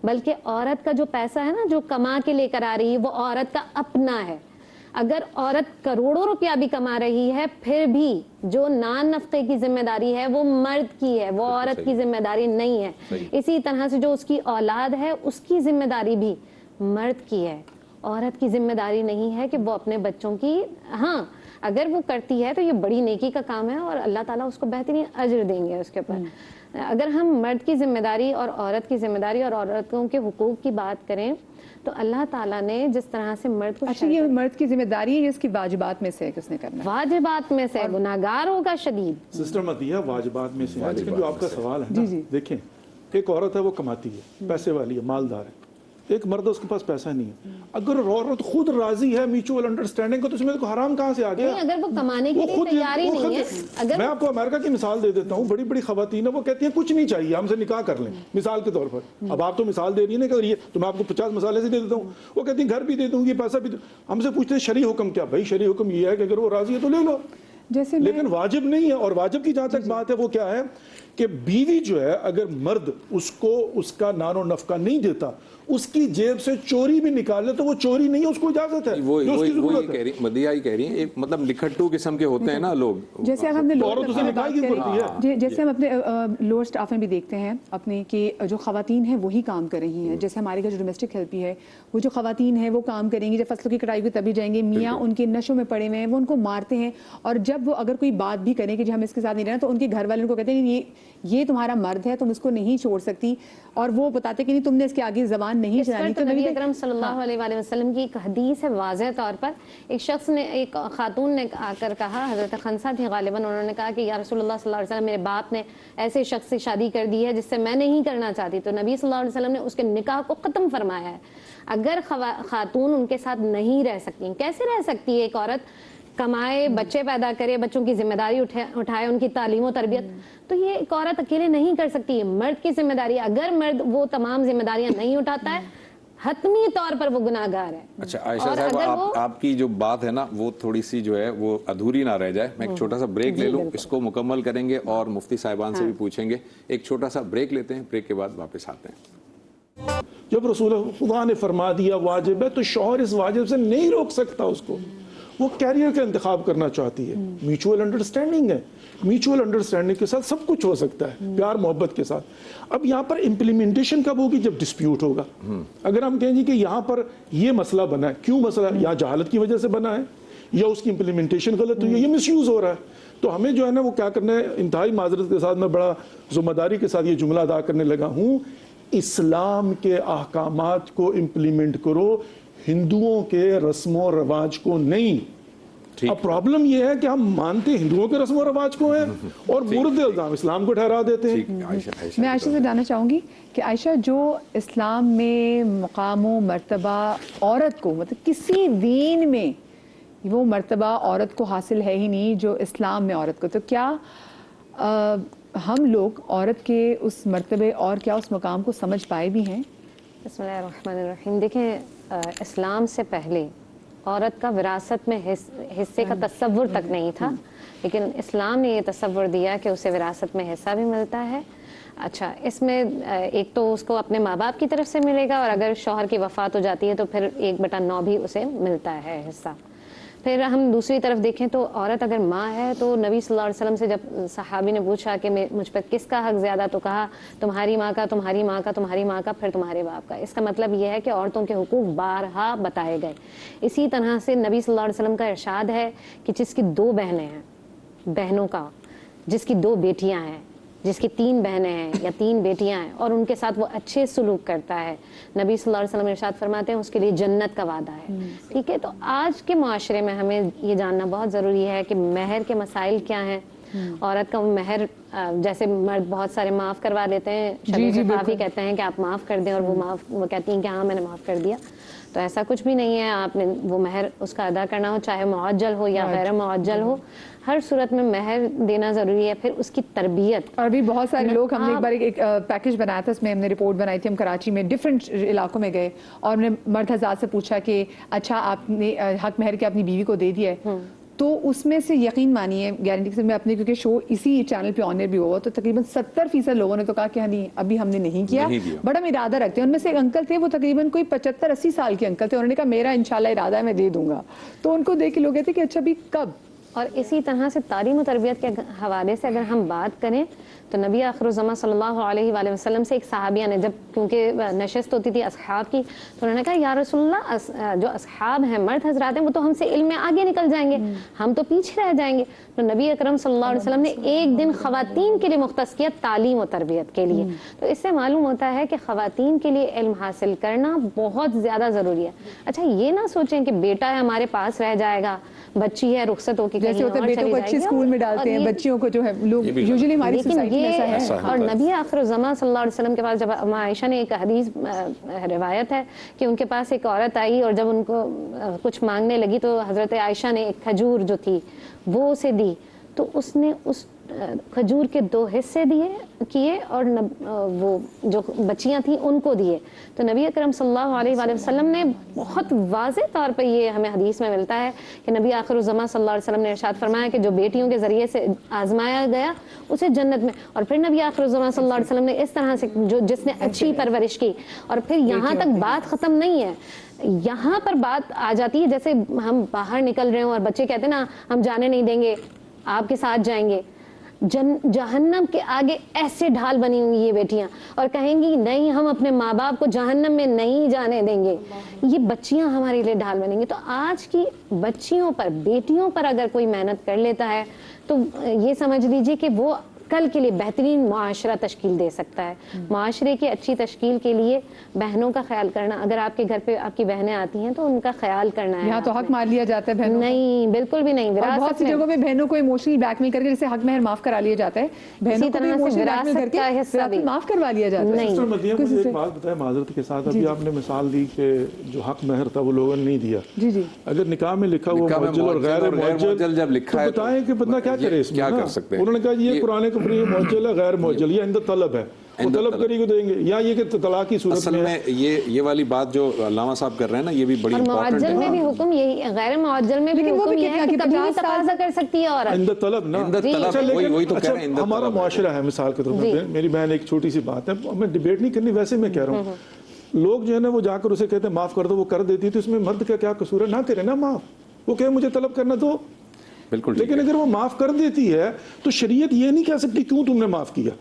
بلکہ عورت کا جو پیسہ ہے نا جو کما کے لے کر آ رہی ہے وہ عورت کا اپنا ہے. اگر عورت کروڑوں روپیہ بھی کما رہی ہے پھر بھی جو نان نفقے کی ذمہ داری ہے وہ مرد کی ہے, وہ عورت کی ذمہ داری نہیں ہے. اسی طرح سے جو اس کی اولاد ہے اس کی ذمہ داری بھی مرد کی ہے, عورت کی ذمہ داری نہیں ہے کہ وہ اپنے بچوں کی, ہاں اگر وہ کرتی ہے تو یہ بڑی نیکی کا کام ہے اور اللہ تعالیٰ اس کو بہترین اجر دیں گے اس کے اوپر. اگر ہم مرد کی ذمہ داری اور عورت کی ذمہ داری اور عورتوں کے حقوق کی بات کریں تو اللہ تعالیٰ نے جس طرح سے مرد کو, اچھا یہ مرد کی ذمہ داری ہے, اس کی واجبات میں سے کس نے کرنا؟ واجبات میں سے گناہگار ہوگا شدید. سسٹر مدیہ واجبات میں سے, لیکن جو آپ کا سوال ہے نا, دیکھیں ایک عورت ہے وہ کماتی ہے, پیسے والی ہے, مالدار ہے, ایک مرد اس کے پاس پیسہ نہیں ہے. اگر عورت خود راضی ہے میوچول انڈرسٹینڈنگ کو تو اس میں کو حرام کہاں سے آ گیا؟ اگر وہ کمانے کے لیے تیار ہی نہیں ہے. میں آپ کو امریکہ کی مثال دے دیتا ہوں, بڑی بڑی خواتین ہیں وہ کہتی ہیں کچھ نہیں چاہیے ہم سے نکاح کر لیں, مثال کے طور پر. اب آپ تو مثال دے رہی ہیں نا کہ یہ تو میں آپ کو 50 مثالیں سے دے دیتا ہوں. وہ کہتی ہیں گھر بھی دے دوں گی, پیسہ بھی. ہم سے پوچھتے ہیں شرعی حکم کیا؟ بھائی شرعی حکم یہ ہے کہ اگر وہ راضی ہے تو لے لو, لیکن واجب نہیں ہے. اور واجب کی جہاں تک بات ہے وہ کیا ہے کہ بیوی جو ہے اگر مرد اس کو اس کا نان و نفقہ نہیں دیتا, اس کی جیب سے چوری بھی نکالے تو وہ چوری نہیں ہے, اس کو اجازت ہے. وہ یہ کہہ رہی مدیہ ہی کہہ رہی ہیں, ایک مطلب نکھٹو قسم کے ہوتے ہیں نا لوگ. جیسے ہم اپنے جیسے ہم اپنے لوور اسٹاف میں بھی دیکھتے ہیں اپنے کہ جو خواتین ہیں وہی کام کر رہی ہیں. جیسے ہمارے گھر جو ڈومیسٹک ہیلپ ہے وہ جو خواتین ہیں وہ کام کریں گی, جب فصلوں کی کٹائی ہوئی تبھی جائیں گے, میاں ان کے نشوں میں پڑے ہوئے ہیں, وہ ان کو مارتے ہیں, اور جب وہ اگر کوئی بات بھی کریں کہ ہم اس کے ساتھ نہیں رہنا تو ان کے گھر والے ان کو کہتے ہیں کہ یہ تمہارا مرد ہے, تم اس کو نہیں چھوڑ سکتی, اور وہ بتاتے کہ نہیں تم نے اس کے آگے زبان نہیں چلانی. تو نبی اکرم صلی اللہ علیہ وآلہ وسلم کی ایک حدیث ہے واضح طور پر. ایک شخص نے, ایک خاتون نے آ کر کہا, حضرت خنسا تھی غالباً, انہوں نے کہا کہ یا رسول اللہ صلی اللہ علیہ وسلم میرے باپ نے ایسے شخص سے شادی کر دی ہے جس سے میں نہیں کرنا چاہتی. تو نبی صلی اللہ علیہ وسلم نے اس کے نکاح کو ختم فرمایا ہے. اگر خاتون ان کے ساتھ نہیں رہ سکتی, کیسے رہ سکتی ہے ایک عورت؟ کمائے, بچے پیدا کرے, بچوں کی ذمہ داری اٹھائے, ان کی تعلیم و تربیت, تو یہ ایک عورت اکیلے نہیں کر سکتی. ہے مرد کی ذمہ داری. اگر مرد وہ تمام ذمہ داریاں نہیں اٹھاتا ہے حتمی طور پر وہ گناہگار ہے. اچھا عائشہ صاحب, آپ کی جو بات ہے نا وہ تھوڑی سی جو ہے وہ ادھوری نہ رہ جائے. میں ایک چھوٹا سا بریک لے لوں, اس کو مکمل کریں گے اور مفتی صاحبان سے بھی پوچھیں گے. ایک چھوٹا سا بریک لیتے ہیں, بریک کے بعد واپس آتے ہیں. جب رسول خدا نے فرما دیا واجب ہے تو شوہر اس واجب سے نہیں روک سکتا اس کو. وہ کیریئر کا انتخاب کرنا چاہتی ہے, میوچول انڈرسٹینڈنگ ہے, میوچول انڈرسٹینڈنگ کے ساتھ سب کچھ ہو سکتا ہے, پیار محبت کے ساتھ. اب یہاں پر امپلیمنٹیشن کب ہوگی؟ جب ڈسپیوٹ ہوگا. اگر ہم کہیں گے کہ یہاں پر یہ مسئلہ بنا ہے, کیوں مسئلہ ہے؟ یا جہالت کی وجہ سے بنا ہے, یا اس کی امپلیمنٹیشن غلط ہوئی ہے, یہ مس یوز ہو رہا ہے. تو ہمیں جو ہے نا وہ کیا کرنا ہے, انتہائی معذرت کے ساتھ میں بڑا ذمہ داری کے ساتھ یہ جملہ ادا کرنے لگا ہوں, اسلام کے احکامات کو امپلیمنٹ کرو, ہندوؤں کے رسم و رواج کو نہیں. اب پرابلم یہ ہے کہ ہم مانتے ہندوؤں کے رسم و رواج کو ہیں اور مورد الزام اسلام کو ٹھہرا دیتے ہیں. میں عائشہ سے جاننا چاہوں گی کہ عائشہ جو اسلام میں مقام و مرتبہ عورت کو, مطلب کسی دین میں وہ مرتبہ عورت کو حاصل ہے ہی نہیں جو اسلام میں عورت کو, تو کیا ہم لوگ عورت کے اس مرتبے اور کیا اس مقام کو سمجھ پائے بھی ہیں؟ بسم اللہ الرحمن الرحیم. دیکھیں اسلام سے پہلے عورت کا وراثت میں حصے کا تصور تک نہیں تھا, لیکن اسلام نے یہ تصور دیا کہ اسے وراثت میں حصہ بھی ملتا ہے. اچھا, اس میں ایک تو اس کو اپنے ماں باپ کی طرف سے ملے گا, اور اگر شوہر کی وفات ہو جاتی ہے تو پھر 1/9 بھی اسے ملتا ہے حصہ. پھر ہم دوسری طرف دیکھیں تو عورت اگر ماں ہے تو نبی صلی اللہ علیہ وسلم سے جب صحابی نے پوچھا کہ مجھ پر کس کا حق زیادہ, تو کہا تمہاری ماں کا, تمہاری ماں کا, تمہاری ماں کا, پھر تمہارے باپ کا. اس کا مطلب یہ ہے کہ عورتوں کے حقوق بارہا بتائے گئے. اسی طرح سے نبی صلی اللہ علیہ وسلم کا ارشاد ہے کہ جس کی 2 بہنیں ہیں, بہنوں کا, جس کی 2 بیٹیاں ہیں, جس کی 3 بہنیں ہیں یا 3 بیٹیاں ہیں, اور ان کے ساتھ وہ اچھے سلوک کرتا ہے, نبی صلی اللہ علیہ وسلم ارشاد فرماتے ہیں اس کے لیے جنت کا وعدہ ہے. ٹھیک ہے, تو آج کے معاشرے میں ہمیں یہ جاننا بہت ضروری ہے کہ مہر کے مسائل کیا ہیں. عورت کا مہر, جیسے مرد بہت سارے معاف کروا لیتے ہیں, کافی کہتے ہیں کہ آپ معاف کر دیں, اور وہ کہتی ہیں کہ ہاں میں نے معاف کر دیا. تو ایسا کچھ بھی نہیں ہے, آپ نے وہ مہر اس کا ادا کرنا ہو, چاہے معجل ہو یا غیر معجل ہو, ہر صورت میں مہر دینا ضروری ہے. پھر اس کی تربیت, اور بھی بہت سارے لوگ, ہم نے ایک بار ایک پیکج بنایا تھا, اس میں ہم نے رپورٹ بنائی تھی, ہم کراچی میں ڈفرینٹ علاقوں میں گئے اور ہم نے مرد حضرات سے پوچھا کہ اچھا آپ نے حق مہر کے اپنی بیوی کو دے دیا ہے, تو اس میں سے یقین مانیے گارنٹی سے میں اپنے کیونکہ شو اسی چینل پہ آن ایئر بھی ہوا تو تقریباً 70% لوگوں نے تو کہا کہ نہیں ابھی ہم نے نہیں کیا بڑا ہم ارادہ رکھتے ہیں. ان میں سے ایک انکل تھے وہ تقریباً کوئی 75-80 سال کے انکل تھے, انہوں نے کہا میرا انشاءاللہ ارادہ ہے میں دے دوں گا. تو ان کو دیکھ کے لوگ کہتے کہ اچھا بھی کب. اور اسی طرح سے تعلیم و تربیت کے حوالے سے اگر ہم بات کریں تو نبی آخر الزماں صلی اللہ علیہ وآلہ وسلم سے ایک صحابیہ نے جب کیونکہ نشست ہوتی تھی اصحاب کی تو انہوں نے کہا یا رسول اللہ جو اصحاب ہیں مرد حضرات ہیں وہ تو ہم سے علم میں آگے نکل جائیں گے, ہم تو پیچھے رہ جائیں گے. تو نبی اکرم صلی اللہ علیہ وسلم نے ایک دن خواتین کے لیے مختص کیا تعلیم و تربیت کے لیے. تو اس سے معلوم ہوتا ہے کہ خواتین کے لیے علم حاصل کرنا بہت زیادہ ضروری ہے. اچھا یہ نہ سوچیں کہ بیٹا ہے ہمارے پاس رہ جائے گا, بچی ہے رخصت ہو کے جیسے ہوتا ہے بیٹوں کو اچھے اسکول میں ڈالتے ہیں, بچیوں کو جو ہے لوگ یوزلی ہماری سوسائٹی میں ایسا ہے. اور نبی آخر الزماں صلی اللہ علیہ وسلم کے پاس جب عائشہ نے ایک حدیث روایت ہے کہ ان کے پاس ایک عورت آئی اور جب ان کو کچھ مانگنے لگی تو حضرت عائشہ نے ایک کھجور جو تھی وہ اسے دی, تو اس نے اس کھجور کے 2 حصے کیے اور وہ جو بچیاں تھیں ان کو دیے. تو نبی اکرم صلی اللہ علیہ وآلہ وسلم نے بہت واضح طور پہ یہ ہمیں حدیث میں ملتا ہے کہ نبی آخر الزماں صلی اللہ علیہ وسلم نے ارشاد فرمایا کہ جو بیٹیوں کے ذریعے سے آزمایا گیا اسے جنت میں. اور پھر نبی آخر الزماں صلی اللہ علیہ وسلم نے اس طرح سے جس نے اچھی پرورش کی, اور پھر یہاں تک بات ختم نہیں ہے, یہاں پر بات آ جاتی ہے جیسے ہم باہر نکل رہے ہوں اور بچے کہتے ہیں نا ہم جانے نہیں دیں گے آپ کے ساتھ جائیں گے, جہنم کے آگے ایسے ڈھال بنی ہوئی یہ بیٹیاں اور کہیں گی نہیں ہم اپنے ماں باپ کو جہنم میں نہیں جانے دیں گے, یہ بچیاں ہمارے لیے ڈھال بنیں گی. تو آج کی بچیوں پر بیٹیوں پر اگر کوئی محنت کر لیتا ہے تو یہ سمجھ لیجیے کہ وہ کل کے لیے بہترین معاشرہ تشکیل دے سکتا ہے. معاشرے کی اچھی تشکیل کے لیے بہنوں کا خیال کرنا, اگر آپ کے گھر پہ آپ کی بہنیں آتی ہیں تو ان کا خیال کرنا ہے. یہاں تو حق مار لیا جاتا ہے بہنوں, نہیں بالکل بھی نہیں. بہت سی جگہوں پہ بہنوں کو ایموشنلی بلیک میل کر کے جیسے حق مہر معاف کرا لیا جاتا ہے, بہنوں کو بھی ایموشنلی بلیک میل کر کے حصہ بھی معاف کروا لیا جاتا ہے. سسٹر مدیہ مجھے ایک بات بتائیں معذرت کے ساتھ, ابھی آپ نے مثال دی کہ جو حق مہر تھا وہ لوگوں نے نہیں دیا. جی جی اگر نکاح میں لکھا ہوا معجل اور غیر معجل جب لکھا ہے بتائیں کہ بندہ کیا کرے اس میں, کیا کر سکتے ہیں. انہوں نے کہا یہ قرآن کریم میں معجل ہے غیر معجل یہ عند طلب ہے, وہ طلب کری کو دیں گے, یا یہ کہ طلاق کی صورت اصل میں یہ والی بات جو علامہ صاحب کر رہے ہیں نا یہ بھی بڑی امپورٹنٹ ہے. معجل میں بھی حکم یہی, غیر معجل میں بھی حکم یہ ہے کہ کبھی بھی تقاضا کر سکتی ہے عورت. عند طلب نا, وہی تو کہہ رہے ہیں. ہمارا معاشرہ ہے مثال کے طور پر, میری بہن ایک چھوٹی سی بات ہے, میں ڈیبیٹ نہیں کرنی, ویسے میں کہہ رہا ہوں لوگ جو ہے نا وہ جا کر اسے کہتے ہیں معاف کر دو, وہ کر دیتی, تو اس میں مرد کا کیا قصور ہے, نہ کرے نا معاف, وہ کہے مجھے طلب کرنا دو. بالکل, لیکن اگر وہ معاف کر دیتی ہے تو شریعت یہ نہیں کہہ سکتی کیوں تم نے معاف کیا.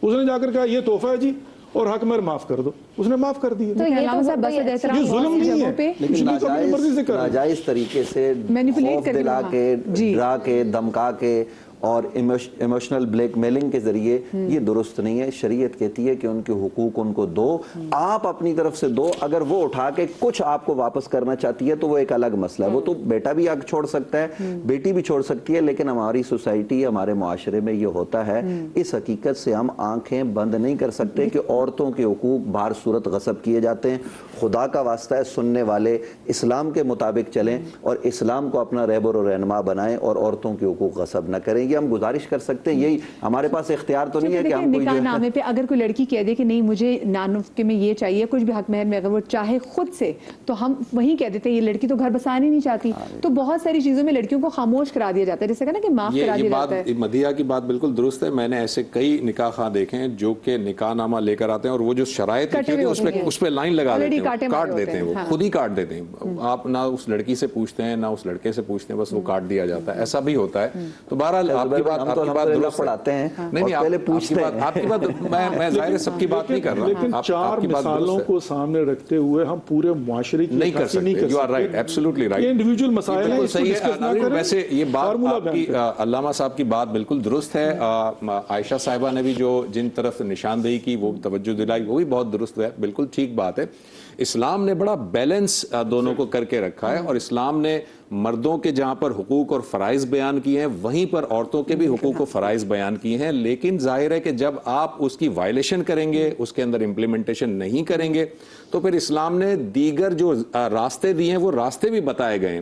اس نے جا کر کہا یہ تحفہ ہے جی اور حق مہر معاف کر دو, اس نے معاف کر دیا. یہ ظلم نہیں ہے, لیکن ناجائز طریقے سے خوف دلا کے, ڈرا کے, دھمکا کے اور ایموشنل بلیک میلنگ کے ذریعے یہ درست نہیں ہے. شریعت کہتی ہے کہ ان کے حقوق ان کو دو, آپ اپنی طرف سے دو. اگر وہ اٹھا کے کچھ آپ کو واپس کرنا چاہتی ہے تو وہ ایک الگ مسئلہ ہے, وہ تو بیٹا بھی حق چھوڑ سکتا ہے, بیٹی بھی چھوڑ سکتی ہے. لیکن ہماری سوسائٹی, ہمارے معاشرے میں یہ ہوتا ہے, اس حقیقت سے ہم آنکھیں بند نہیں کر سکتے کہ عورتوں کے حقوق بہر صورت غصب کیے جاتے ہیں. خدا کا واسطہ ہے سننے والے اسلام کے مطابق چلیں اور اسلام کو اپنا رہبر و رہنما بنائیں اور عورتوں کے حقوق غصب نہ کریں. ہم گزارش کر سکتے ہیں, یہی ہمارے پاس اختیار تو نہیں ہے کہ ہم کوئی نکاح نامے پہ اگر کوئی لڑکی کہہ دے کہ نہیں مجھے نانفقے میں یہ چاہیے, کچھ بھی حق مہر میں اگر وہ چاہے خود سے, تو ہم وہیں کہہ دیتے ہیں یہ لڑکی تو گھر بسانا ہی نہیں چاہتی. تو بہت ساری چیزوں میں لڑکیوں کو خاموش کرا دیا جاتا ہے, جیسے کہنا کہ معاف کرا دیا جاتا ہے. مدیہ کی بات بالکل درست ہے. میں نے ایسے کئی نکاح خواہ دیکھے ہیں جو کہ نکاح نامہ لے کر آتے ہیں اور وہ جو شرائط لکھی ہوتی ہے اس پہ لائن لگا دیتے ہیں, کاٹ دیتے ہیں, وہ خود ہی کاٹ دیتے ہیں. آپ نہ اس لڑکی سے پوچھتے ہیں نہ اس لڑکے سے پوچھتے ہیں, بس وہ کاٹ دیا جاتا ہے. ایسا بھی ہوتا ہے. تو بہرحال آپ کی بات پڑھاتے ہیں, نہیں پہلے پوچھتے ہیں. آپ کی بات میں ظاہر سب کی بات نہیں کر رہا, لیکن 4 مثالوں کو سامنے رکھتے ہوئے ہم پورے معاشرے کی نہیں کر سکتے. You are right, absolutely right. یہ انڈیویجول مسائل ہیں, صحیح ہے. ویسے یہ بات آپ کی, علامہ صاحب کی بات بالکل درست ہے. عائشہ صاحبہ نے بھی جو جن طرف نشاندہی کی وہ توجہ دلائی وہ بھی بہت درست ہے, بالکل ٹھیک بات ہے. اسلام نے بڑا بیلنس دونوں کو کر کے رکھا ہے, اور اسلام نے مردوں کے جہاں پر حقوق اور فرائض بیان کیے ہیں وہیں پر عورتوں کے بھی حقوق و فرائض بیان کیے ہیں. لیکن ظاہر ہے کہ جب آپ اس کی وائلیشن کریں گے, اس کے اندر امپلیمنٹیشن نہیں کریں گے, تو پھر اسلام نے دیگر جو راستے دیے ہیں وہ راستے بھی بتائے گئے ہیں.